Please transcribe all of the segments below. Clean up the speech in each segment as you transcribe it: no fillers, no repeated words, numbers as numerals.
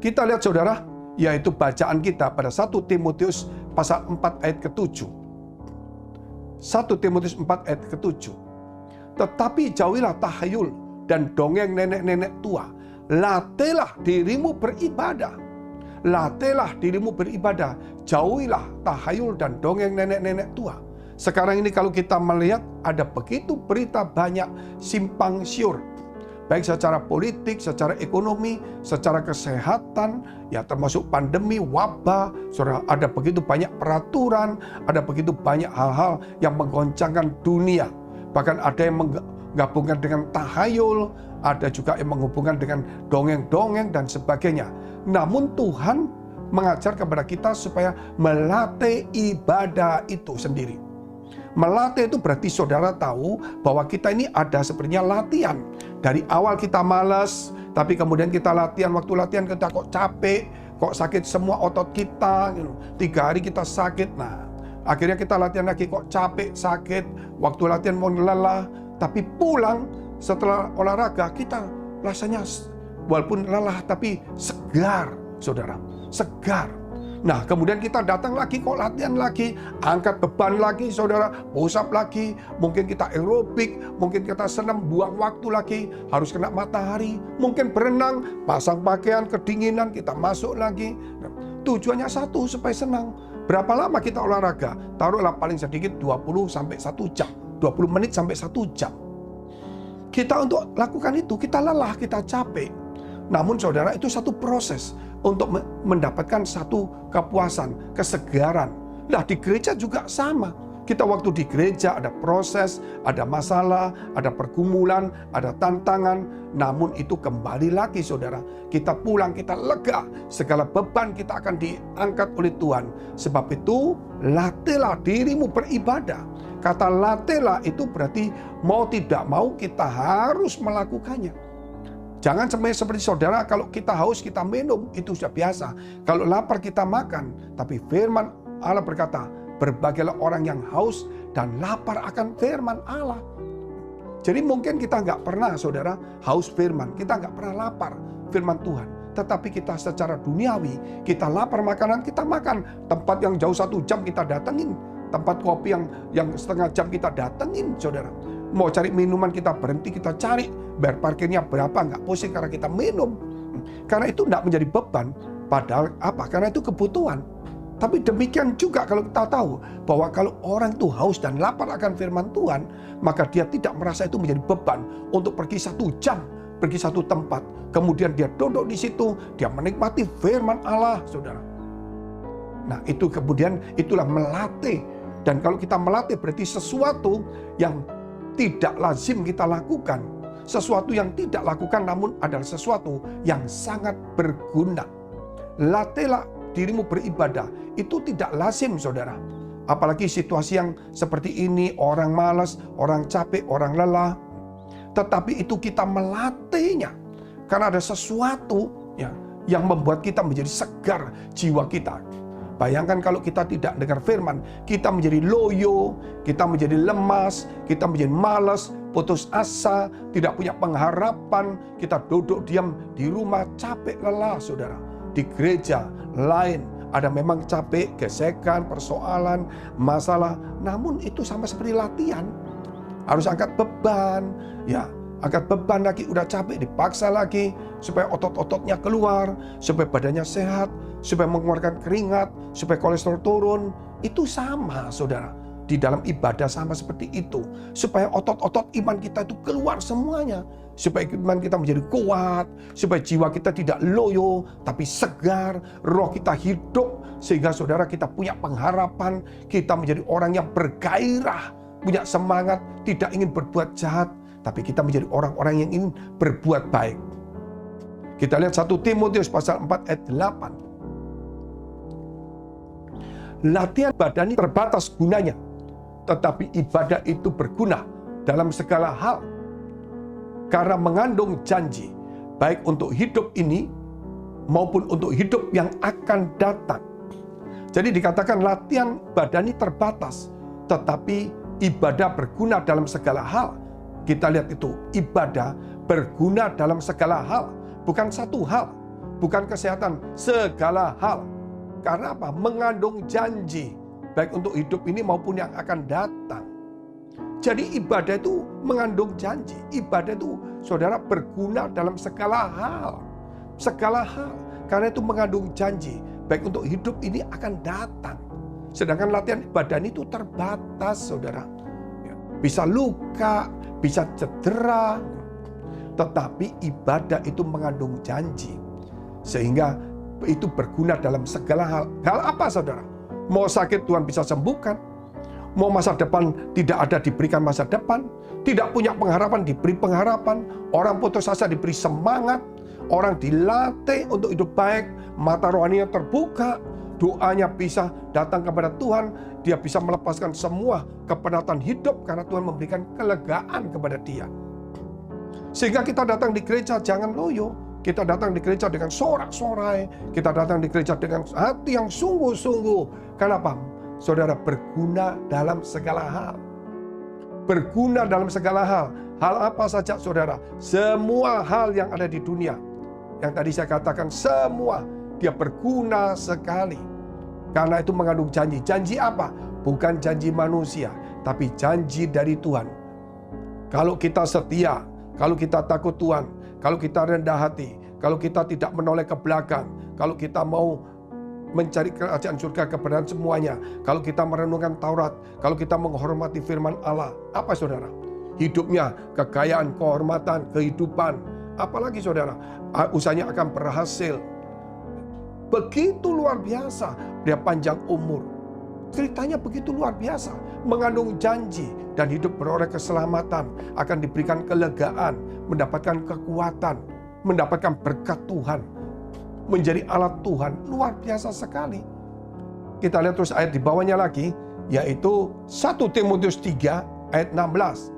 Kita lihat saudara, yaitu bacaan kita pada 1 Timotius pasal 4 ayat ke-7. 1 Timotius 4 ayat ke-7. Tetapi jauhilah tahayul dan dongeng nenek-nenek tua. Latihlah dirimu beribadah. Latihlah dirimu beribadah. Jauhilah tahayul dan dongeng nenek-nenek tua. Sekarang ini kalau kita melihat ada begitu berita banyak simpang siur. Baik secara politik, secara ekonomi, secara kesehatan, ya termasuk pandemi, wabah. Saudara, ada begitu banyak peraturan, ada begitu banyak hal-hal yang menggoncangkan dunia. Bahkan ada yang menggabungkan dengan tahayul, ada juga yang menghubungkan dengan dongeng-dongeng dan sebagainya. Namun Tuhan mengajar kepada kita supaya melatih ibadah itu sendiri. Melatih itu berarti saudara tahu bahwa kita ini ada sebenarnya latihan. Dari awal kita malas, tapi kemudian kita latihan. Waktu latihan kita kok capek, kok sakit semua otot kita. 3 hari kita sakit. Nah, akhirnya kita latihan lagi kok capek, sakit. Waktu latihan mau lelah, tapi pulang setelah olahraga kita rasanya walaupun lelah tapi segar, saudara. Segar. Nah, kemudian kita datang lagi, kok latihan lagi, angkat beban lagi, saudara, push up lagi, mungkin kita aerobik, mungkin kita senam, buang waktu lagi, harus kena matahari, mungkin berenang, pasang pakaian, kedinginan, kita masuk lagi. Nah, tujuannya satu, supaya senang. Berapa lama kita olahraga? Taruhlah paling sedikit 20 sampai 1 jam, 20 menit sampai 1 jam. Kita untuk lakukan itu, kita lelah, kita capek. Namun saudara, itu satu proses untuk mendapatkan satu kepuasan, kesegaran. Nah, di gereja juga sama. Kita waktu di gereja ada proses, ada masalah, ada pergumulan, ada tantangan. Namun itu kembali lagi saudara. Kita pulang, kita lega. Segala beban kita akan diangkat oleh Tuhan. Sebab itu, latihlah dirimu beribadah. Kata latihlah itu berarti mau tidak mau kita harus melakukannya. Jangan sampai seperti saudara, kalau kita haus kita minum, itu sudah biasa. Kalau lapar kita makan. Tapi firman Allah berkata, berbahagialah orang yang haus dan lapar akan firman Allah. Jadi mungkin kita nggak pernah saudara haus firman, kita nggak pernah lapar firman Tuhan. Tetapi kita secara duniawi, kita lapar makanan, kita makan. Tempat yang jauh 1 jam kita datengin. Tempat kopi yang setengah jam kita datengin saudara. Mau cari minuman kita berhenti, kita cari. Bayar parkirnya berapa, nggak pusing karena kita minum. Karena itu nggak menjadi beban. Padahal apa? Karena itu kebutuhan. Tapi demikian juga kalau kita tahu bahwa kalau orang itu haus dan lapar akan firman Tuhan, maka dia tidak merasa itu menjadi beban untuk pergi 1 jam, pergi 1 tempat. Kemudian dia duduk di situ, dia menikmati firman Allah, saudara. Nah itu kemudian itulah melatih. Dan kalau kita melatih berarti sesuatu yang tidak lazim kita lakukan. Sesuatu yang tidak lakukan namun adalah sesuatu yang sangat berguna. Latihlah dirimu beribadah. Itu tidak lazim saudara. Apalagi situasi yang seperti ini, orang malas, orang capek, orang lelah. Tetapi itu kita melatihnya. Karena ada sesuatu ya, yang membuat kita menjadi segar jiwa kita. Bayangkan kalau kita tidak dengar firman, kita menjadi loyo, kita menjadi lemas, kita menjadi malas, putus asa, tidak punya pengharapan, kita duduk diam di rumah capek lelah saudara. Di gereja lain ada memang capek, gesekan, persoalan, masalah, namun itu sama seperti latihan. Harus angkat beban, ya. Angkat beban lagi, udah capek, dipaksa lagi supaya otot-ototnya keluar, supaya badannya sehat, supaya mengeluarkan keringat, supaya kolesterol turun. Itu sama saudara. Di dalam ibadah sama seperti itu. Supaya otot-otot iman kita itu keluar semuanya. Supaya iman kita menjadi kuat, supaya jiwa kita tidak loyo, tapi segar, roh kita hidup. Sehingga saudara kita punya pengharapan, kita menjadi orang yang bergairah, punya semangat, tidak ingin berbuat jahat, tapi kita menjadi orang-orang yang ingin berbuat baik. Kita lihat 1 Timotius pasal 4 ayat 8. Latihan badani terbatas gunanya, tetapi ibadah itu berguna dalam segala hal. Karena mengandung janji, baik untuk hidup ini maupun untuk hidup yang akan datang. Jadi dikatakan latihan badani terbatas, tetapi ibadah berguna dalam segala hal. Kita lihat itu, ibadah berguna dalam segala hal. Bukan satu hal, bukan kesehatan, segala hal. Karena apa? Mengandung janji, baik untuk hidup ini maupun yang akan datang. Jadi ibadah itu mengandung janji. Ibadah itu, saudara, berguna dalam segala hal. Segala hal. Karena itu mengandung janji, baik untuk hidup ini akan datang. Sedangkan latihan ibadah itu terbatas, saudara. Bisa luka, bisa cedera. Tetapi ibadah itu mengandung janji. Sehingga itu berguna dalam segala hal. Hal apa, saudara? Mau sakit Tuhan bisa sembuhkan. Mau masa depan tidak ada diberikan masa depan. Tidak punya pengharapan diberi pengharapan. Orang putus asa diberi semangat. Orang dilatih untuk hidup baik. Mata rohaninya terbuka. Doanya bisa datang kepada Tuhan. Dia bisa melepaskan semua kepenatan hidup karena Tuhan memberikan kelegaan kepada dia. Sehingga kita datang di gereja jangan loyo. Kita datang di gereja dengan sorak-sorai. Kita datang di gereja dengan hati yang sungguh-sungguh. Kenapa? Saudara, berguna dalam segala hal. Berguna dalam segala hal. Hal apa saja, saudara? Semua hal yang ada di dunia. Yang tadi saya katakan semua. Dia berguna sekali. Karena itu mengandung janji. Janji apa? Bukan janji manusia, tapi janji dari Tuhan. Kalau kita setia, kalau kita takut Tuhan, kalau kita rendah hati, kalau kita tidak menoleh ke belakang, kalau kita mau mencari kerajaan surga kebenaran semuanya, kalau kita merenungkan Taurat, kalau kita menghormati firman Allah, apa, saudara? Hidupnya, kekayaan, kehormatan, kehidupan, apalagi, saudara, usahanya akan berhasil. Begitu luar biasa, dia panjang umur. Ceritanya begitu luar biasa, mengandung janji dan hidup beroleh keselamatan, akan diberikan kelegaan, mendapatkan kekuatan, mendapatkan berkat Tuhan, menjadi alat Tuhan, luar biasa sekali. Kita lihat terus ayat di bawahnya lagi, yaitu 1 Timotius 3 ayat 16.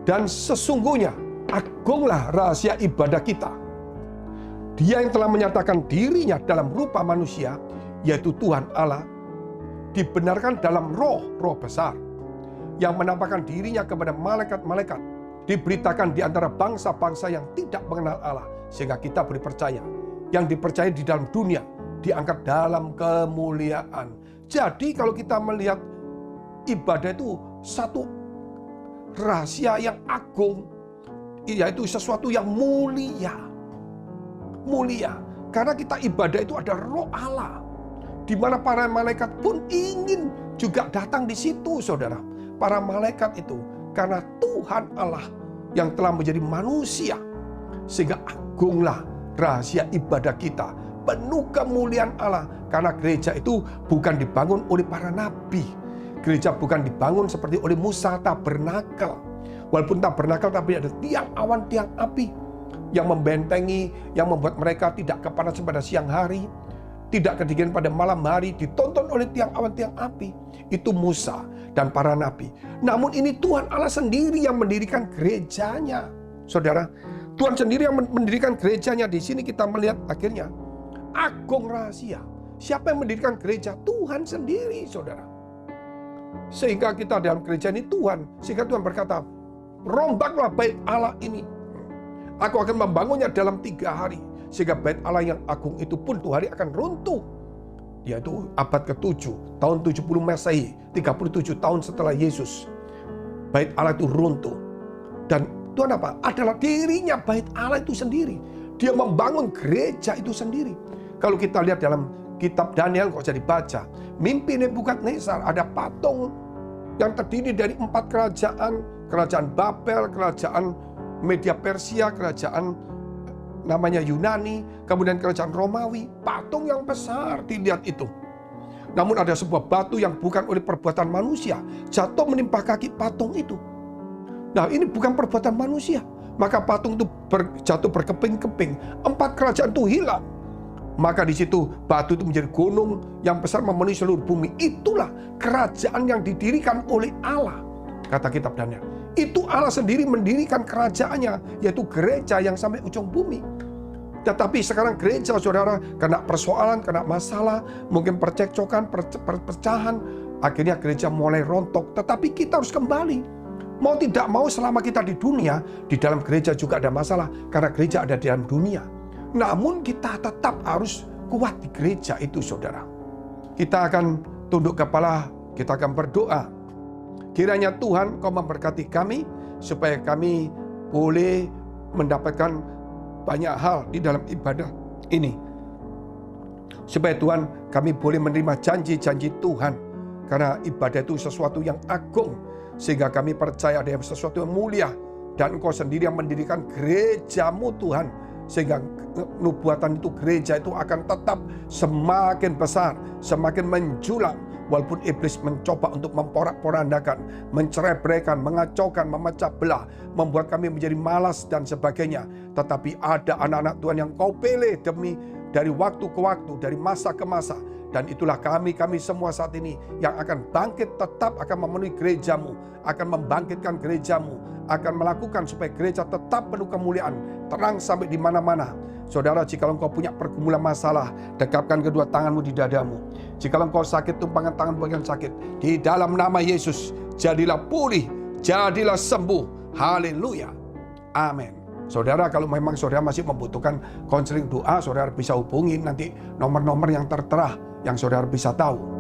Dan sesungguhnya agunglah rahasia ibadah kita. Dia yang telah menyatakan dirinya dalam rupa manusia, yaitu Tuhan Allah, dibenarkan dalam roh besar, yang menampakkan dirinya kepada malaikat-malaikat, diberitakan di antara bangsa-bangsa yang tidak mengenal Allah, sehingga kita boleh percaya. Yang dipercaya di dalam dunia, diangkat dalam kemuliaan. Jadi kalau kita melihat ibadah itu satu rahasia yang agung, yaitu sesuatu yang mulia. Mulia, karena kita ibadah itu ada roh Allah, di mana para malaikat pun ingin juga datang di situ, saudara. Para malaikat itu, karena Tuhan Allah yang telah menjadi manusia, sehingga agunglah rahasia ibadah kita, penuh kemuliaan Allah. Karena gereja itu bukan dibangun oleh para nabi, gereja bukan dibangun seperti oleh Musa tabernakel. Walaupun tabernakel, tapi ada tiang awan, tiang api yang membentengi, yang membuat mereka tidak kepanasan pada siang hari, tidak kedinginan pada malam hari, ditonton oleh tiang awan, tiang api. Itu Musa dan para nabi. Namun ini Tuhan Allah sendiri yang mendirikan gerejanya. Saudara, Tuhan sendiri yang mendirikan gerejanya. Di sini kita melihat akhirnya agung rahasia. Siapa yang mendirikan gereja? Tuhan sendiri, saudara. Sehingga kita dalam gereja ini Tuhan. Sehingga Tuhan berkata, rombaklah bait Allah ini. Aku akan membangunnya dalam 3 hari. Sehingga bait Allah yang agung itu pun 2 hari akan runtuh. Yaitu abad ke-7, tahun 70 Masehi, 37 tahun setelah Yesus. Bait Allah itu runtuh. Dan Tuhan apa? Adalah dirinya bait Allah itu sendiri. Dia membangun gereja itu sendiri. Kalau kita lihat dalam kitab Daniel, kok jadi baca. Mimpi Nebukadnezar, ada patung yang terdiri dari 4 kerajaan. Kerajaan Babel, kerajaan Media Persia, kerajaan namanya Yunani, kemudian kerajaan Romawi, patung yang besar dilihat itu. Namun ada sebuah batu yang bukan oleh perbuatan manusia, jatuh menimpa kaki patung itu. Nah, ini bukan perbuatan manusia. Maka patung itu jatuh berkeping-keping, 4 kerajaan itu hilang. Maka di situ batu itu menjadi gunung yang besar memenuhi seluruh bumi. Itulah kerajaan yang didirikan oleh Allah, kata kitab Daniel. Itu Allah sendiri mendirikan kerajaannya, yaitu gereja yang sampai ujung bumi. Tetapi sekarang gereja, saudara, kena persoalan, kena masalah, mungkin percekcokan, perpecahan. Akhirnya gereja mulai rontok. Tetapi kita harus kembali. Mau tidak mau selama kita di dunia, di dalam gereja juga ada masalah. Karena gereja ada di dalam dunia. Namun kita tetap harus kuat di gereja itu, saudara. Kita akan tunduk kepala, kita akan berdoa. Kiranya Tuhan Kau memberkati kami, supaya kami boleh mendapatkan banyak hal di dalam ibadah ini. Supaya Tuhan, kami boleh menerima janji-janji Tuhan. Karena ibadah itu sesuatu yang agung, sehingga kami percaya ada sesuatu yang mulia. Dan Engkau sendiri yang mendirikan gereja-Mu, Tuhan. Sehingga nubuatan itu, gereja itu akan tetap semakin besar, semakin menjulang. Walaupun iblis mencoba untuk memporak-porandakan, mencerai-beraikan, mengacaukan, memecah belah, membuat kami menjadi malas dan sebagainya. Tetapi ada anak-anak Tuhan yang Kau pilih dari waktu ke waktu, dari masa ke masa. Dan itulah kami semua saat ini yang akan bangkit, tetap akan memenuhi gereja-Mu, akan membangkitkan gereja-Mu, akan melakukan supaya gereja tetap penuh kemuliaan, terang sampai di mana-mana. Saudara, jika engkau punya pergumulan masalah, dekapkan kedua tanganmu di dadamu. Jika engkau sakit, tumpangkan tangan bagian sakit. Di dalam nama Yesus, jadilah pulih, jadilah sembuh. Haleluya. Amin. Saudara, kalau memang saudara masih membutuhkan konseling doa, saudara bisa hubungi nanti nomor-nomor yang tertera yang saudara bisa tahu.